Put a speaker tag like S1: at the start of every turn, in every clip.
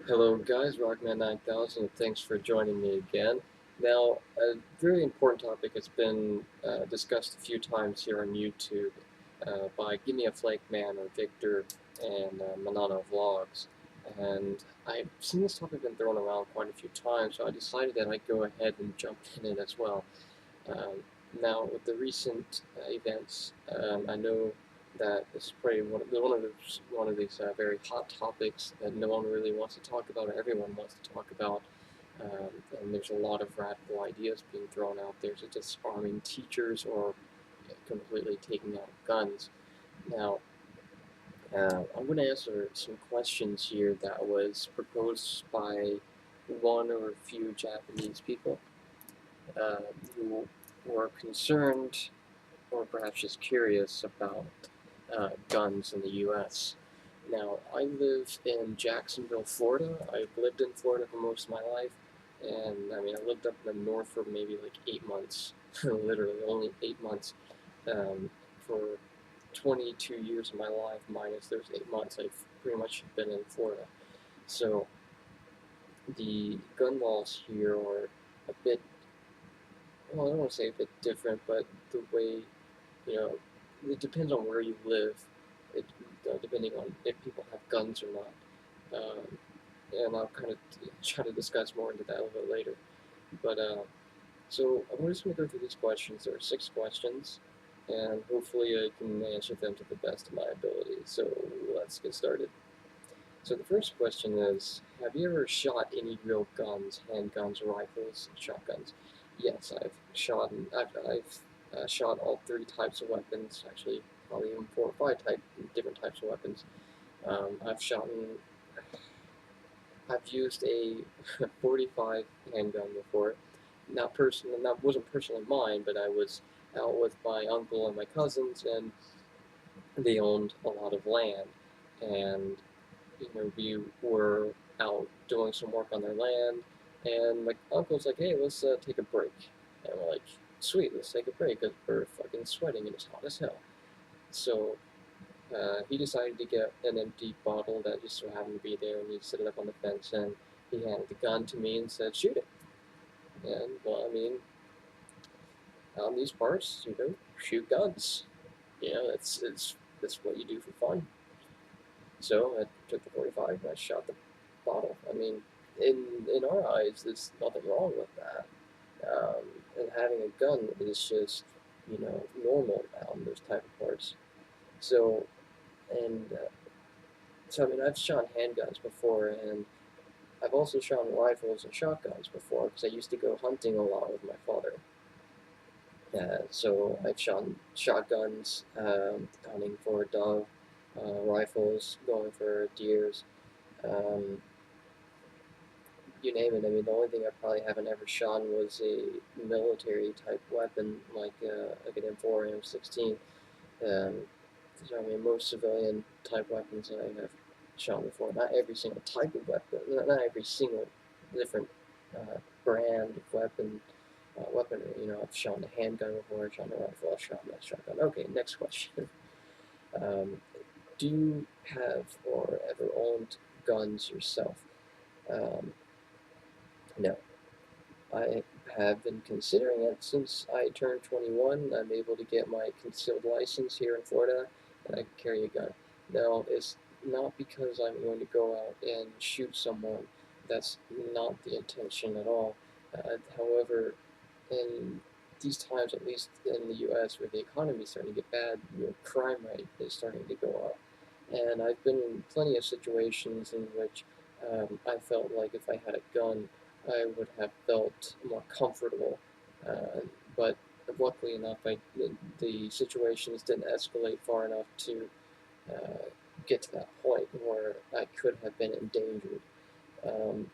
S1: Hello guys, Rockman9000, thanks for joining me again. Now, a very important topic has been discussed a few times here on YouTube by Give Me a Flake Man or Victor and Manana Vlogs. And I've seen this topic been thrown around quite a few times, so I decided that I'd go ahead and jump in it as well. Um, Now, with the recent events, I know that it's probably one of these very hot topics that no one really wants to talk about, or everyone wants to talk about. And there's a lot of radical ideas being thrown out there, such as disarming teachers or completely taking out guns. Now, I'm going to answer some questions here that was proposed by one or a few Japanese people uh, who were concerned or perhaps just curious about guns in the U.S. Now, I live in Jacksonville, Florida. I've lived in Florida for most of my life, and I mean, I lived up in the north for maybe like 8 months, literally only 8 months. For 22 years of my life, minus those 8 months, I've pretty much been in Florida. So the gun laws here are a bit, well, I don't want to say a bit different, but the way, you know, it depends on where you live, it, depending on if people have guns or not. And I'll kind of try to discuss more into that a little bit later. But so I'm just going to go through these questions. There are 6 questions, and hopefully I can answer them to the best of my ability. So let's get started. So the first question is, have you ever shot any real guns, handguns, rifles, shotguns? Yes, I've shot all 30 types of weapons, actually probably even 4 or 5 different types of weapons. I've shot in, I've used a 45 handgun before. That wasn't personally mine, but I was out with my uncle and my cousins, and they owned a lot of land, and we were out doing some work on their land, and my uncle's like, "Hey, let's take a break," and we're like, "Sweet, let's take a break because we're fucking sweating and it's hot as hell." So he decided to get an empty bottle that just so happened to be there, and he set it up on the fence, and he handed the gun to me and said, "Shoot it." And well, I mean, on these parts, shoot guns. That's what you do for fun. So I took the 45 and I shot the bottle. I mean, in our eyes, there's nothing wrong with that. And having a gun is just normal on those type of parts. So and so I mean, I've shot handguns before, and I've also shot rifles and shotguns before because I used to go hunting a lot with my father. So I've shot shotguns, hunting for a dove, rifles, going for deers. Um, you name it. I mean, the only thing I probably haven't ever shot was a military type weapon like an M4 or M16. Um, so I mean, most civilian type weapons I have shot before. Not every single type of weapon. Not every single different brand of weaponry. I've shot a handgun before. I've shot a rifle. I've shot a shotgun. Okay, next question. Um, do you have or ever owned guns yourself? Um, no. I have been considering it since I turned 21. I'm able to get my concealed license here in Florida, and I can carry a gun. Now, it's not because I'm going to go out and shoot someone. That's not the intention at all. However, in these times, at least in the U.S., where the economy is starting to get bad, crime rate is starting to go up. And I've been in plenty of situations in which I felt like if I had a gun, I would have felt more comfortable. Uh, but luckily enough, the situations didn't escalate far enough to uh, get to that point where I could have been endangered. Um,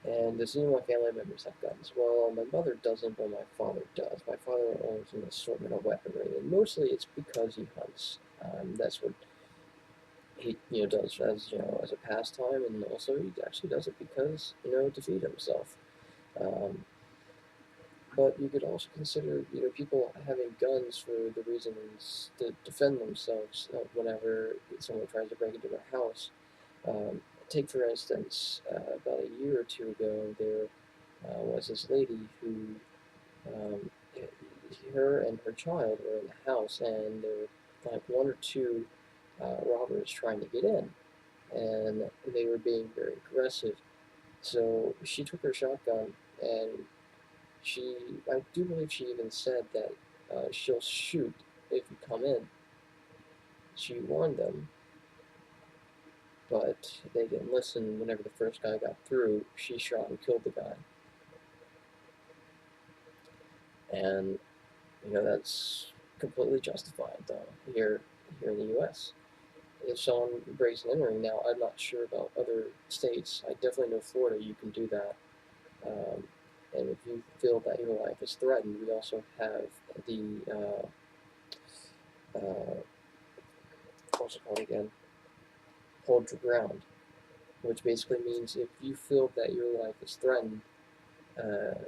S1: and does any of my family members have guns? Well, my mother doesn't, but my father does. My father owns an assortment of weaponry, and mostly it's because he hunts. That's what he does as a pastime, and also he actually does it because to feed himself. Um, but you could also consider people having guns for the reasons to defend themselves whenever someone tries to break into their house. Um, take for instance, about a year or two ago, there was this lady who, um, her and her child were in the house, and there were like one or two robbers trying to get in, and they were being very aggressive. So she took her shotgun, and she, I do believe she even said that she'll shoot if you come in. She warned them, but they didn't listen. Whenever the first guy got through, she shot and killed the guy. And that's completely justified though here in the U.S. If someone breaks an entering, now I'm not sure about other states. I definitely know Florida you can do that. Um, and if you feel that your life is threatened, we also have the what's it called again? Hold your ground, which basically means if you feel that your life is threatened, uh,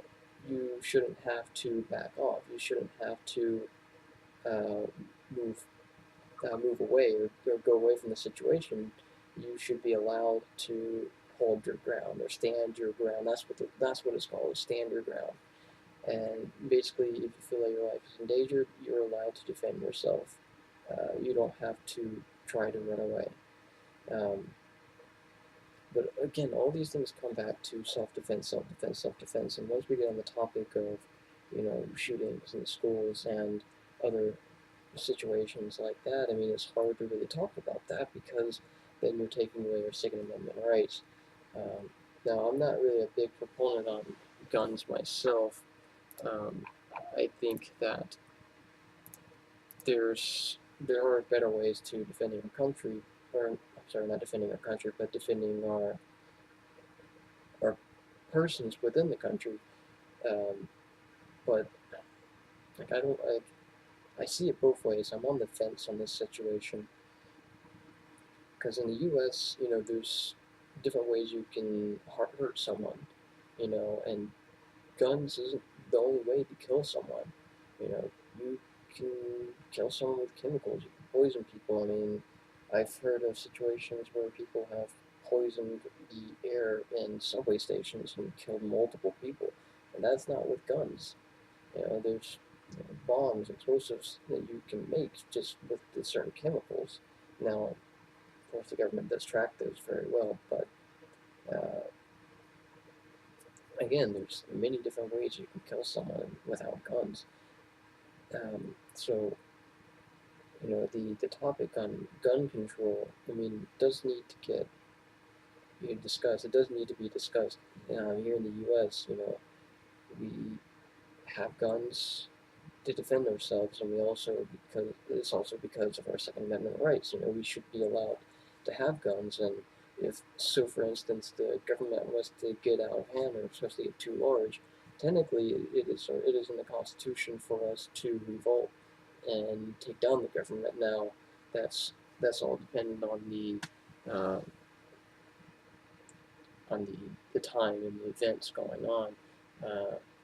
S1: you shouldn't have to back off. You shouldn't have to uh, move move away or go away from the situation. You should be allowed to hold your ground or stand your ground. That's what it's called, stand your ground. And basically, if you feel that your life is in danger, you're allowed to defend yourself. You don't have to try to run away. Um, but again, all these things come back to self-defense, self-defense, self-defense. And once we get on the topic of, shootings in schools and other situations like that, I mean, it's hard to really talk about that because then you're taking away your Second Amendment rights. Um, Now, I'm not really a big proponent on guns myself. Um, I think that there are better ways to defending our country, or I'm sorry, not defending our country, but defending our persons within the country. Um, but like I see it both ways. I'm on the fence on this situation because in the U.S., there's different ways you can hurt someone, and guns isn't the only way to kill someone. You can kill someone with chemicals. You can poison people. I mean, I've heard of situations where people have poisoned the air in subway stations and killed multiple people, and that's not with guns. There's bombs, explosives that you can make just with the certain chemicals. Now, of course, the government does track those very well, but uh, again, there's many different ways you can kill someone without guns. So, the topic on gun control, I mean, does need to get discussed. It does need to be discussed. Here in the U.S., we have guns to defend ourselves, and we also, because it's also because of our Second Amendment rights. We should be allowed to have guns, and if so, for instance, the government was to get out of hand, or especially get too large, technically it is in the Constitution for us to revolt and take down the government. Now, that's that's all dependent uh, on the time and the events going on.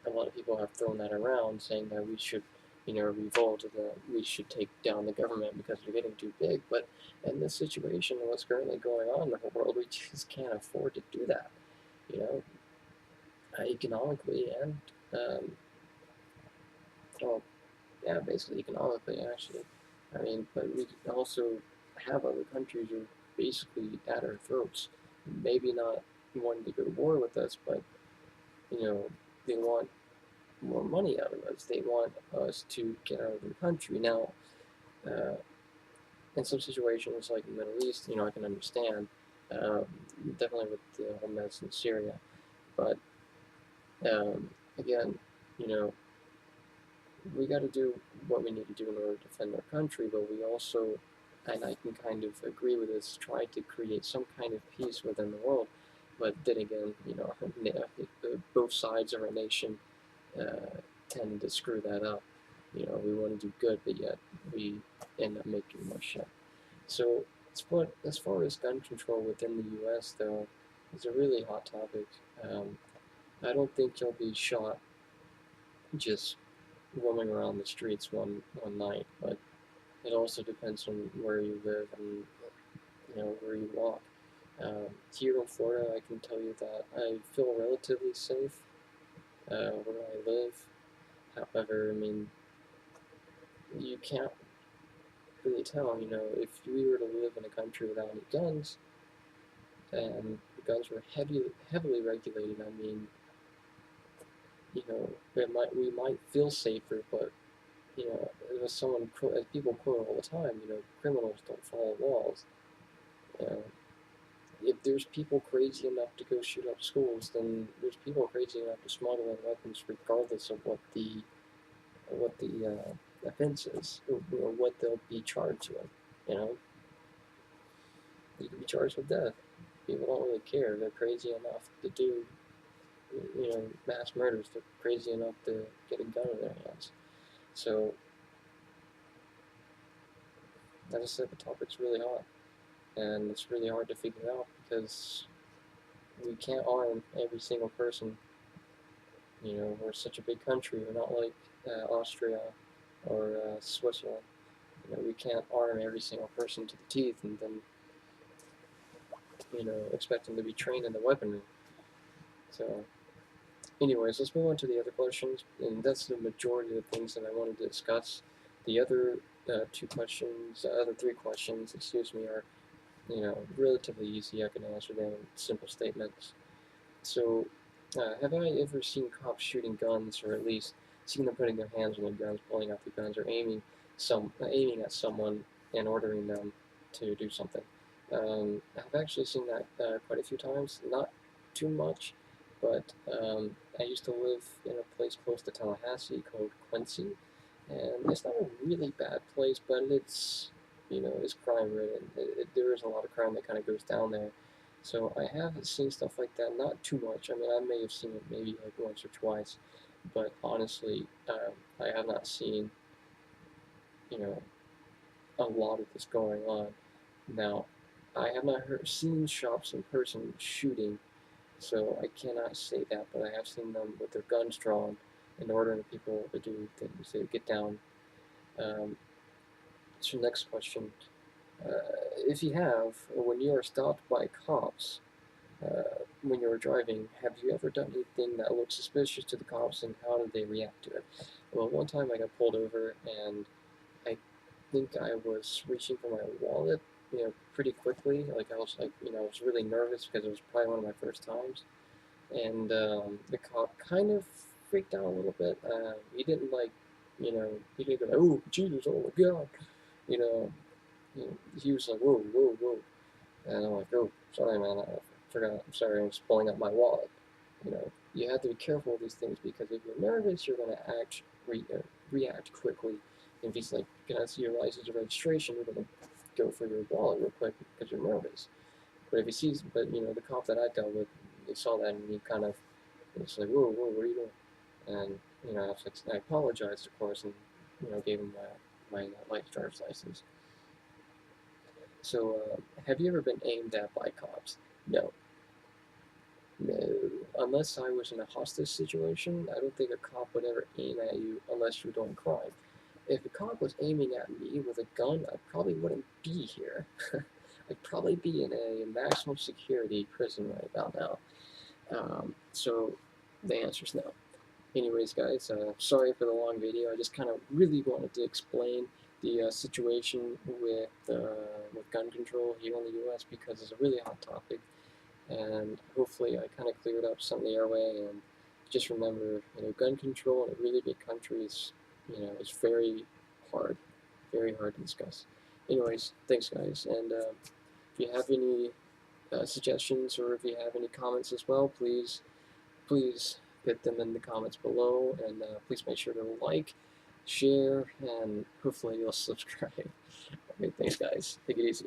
S1: A lot of people have thrown that around, saying that we should, revolt, or that we should take down the government because they're getting too big. But in this situation, what's currently going on in the whole world, we just can't afford to do that. You know, Economically and well, yeah, basically economically, actually. I mean, but we also have other countries who are basically at our throats. Maybe not wanting to go to war with us, but they want more money out of us. They want us to get out of their country. Now, uh, in some situations like the Middle East, I can understand, um, definitely with the whole mess in Syria. But again, you know, we got to do what we need to do in order to defend our country, but we also, and I can kind of agree with this, try to create some kind of peace within the world. But then again, both sides of our nation tend to screw that up. We want to do good, but yet we end up making more shit. So, as far as gun control within the U.S., though, is a really hot topic. I don't think you'll be shot just roaming around the streets one night, but it also depends on where you live and where you walk. Here in Florida, I can tell you that I feel relatively safe where I live. However, I mean, you can't really tell. If we were to live in a country without any guns, and guns were heavily regulated, I mean, we might feel safer, but as people quote all the time, criminals don't follow laws. You know, if there's people crazy enough to go shoot up schools, then there's people crazy enough to smuggle in weapons, regardless of what the offense is, or what they'll be charged with. You know, you could be charged with death. People don't really care. They're crazy enough to do, mass murders. They're crazy enough to get a gun in their hands. So, as I said, the topic's really hot, and it's really hard to figure out because we can't arm every single person. We're such a big country. We're not like Austria or Switzerland. We can't arm every single person to the teeth and then, expect them to be trained in the weaponry. So, anyways, let's move on to the other questions, and that's the majority of the things that I wanted to discuss. The other other three questions, excuse me, are relatively easy. I can answer them in simple statements. So, have I ever seen cops shooting guns, or at least seen them putting their hands on their guns, pulling out their guns, or aiming at someone and ordering them to do something? I've actually seen that quite a few times. Not too much, but I used to live in a place close to Tallahassee called Quincy, and it's not a really bad place, but it's crime ridden. There is a lot of crime that kind of goes down there. So I have seen stuff like that, not too much. I mean, I may have seen it maybe like once or twice, but honestly, I have not seen, you know, a lot of this going on. Now, I have not seen shops in person shooting, so I cannot say that, but I have seen them with their guns drawn and ordering people to do things. They get down. Um, so next question. If you have, when you are stopped by cops, when you were driving, have you ever done anything that looked suspicious to the cops, and how did they react to it? Well, one time I got pulled over, and I think I was reaching for my wallet, pretty quickly. Like I was really nervous because it was probably one of my first times, and the cop kind of freaked out a little bit. He didn't he didn't go, like, oh Jesus, oh my God, you know, he was like, whoa, whoa, whoa. And I'm like, oh, sorry, man, I forgot. I'm sorry, I'm just pulling up my wallet. You have to be careful with these things because if you're nervous, you're going to react quickly. If he's like, can I see your license or registration? You're going to go for your wallet real quick because you're nervous. But if he sees, the cop that I dealt with, he saw that and he kind of, it's like, whoa, whoa, what are you doing? And, I apologized, of course, and, gave him my driver's license. So, have you ever been aimed at by cops? No. No. Unless I was in a hostage situation, I don't think a cop would ever aim at you unless you're doing crime. If a cop was aiming at me with a gun, I probably wouldn't be here. I'd probably be in a maximum security prison right about now. So the answer's no. Anyways, guys, sorry for the long video. I just kind of really wanted to explain the situation with gun control here in the U.S. because it's a really hot topic, and hopefully I kind of cleared up some of the airway. And just remember, gun control in a really big country is very hard to discuss. Anyways, thanks, guys, and if you have any suggestions or if you have any comments as well, please put them in the comments below, and please make sure to like, share, and hopefully you'll subscribe. Okay, thanks guys. Take it easy.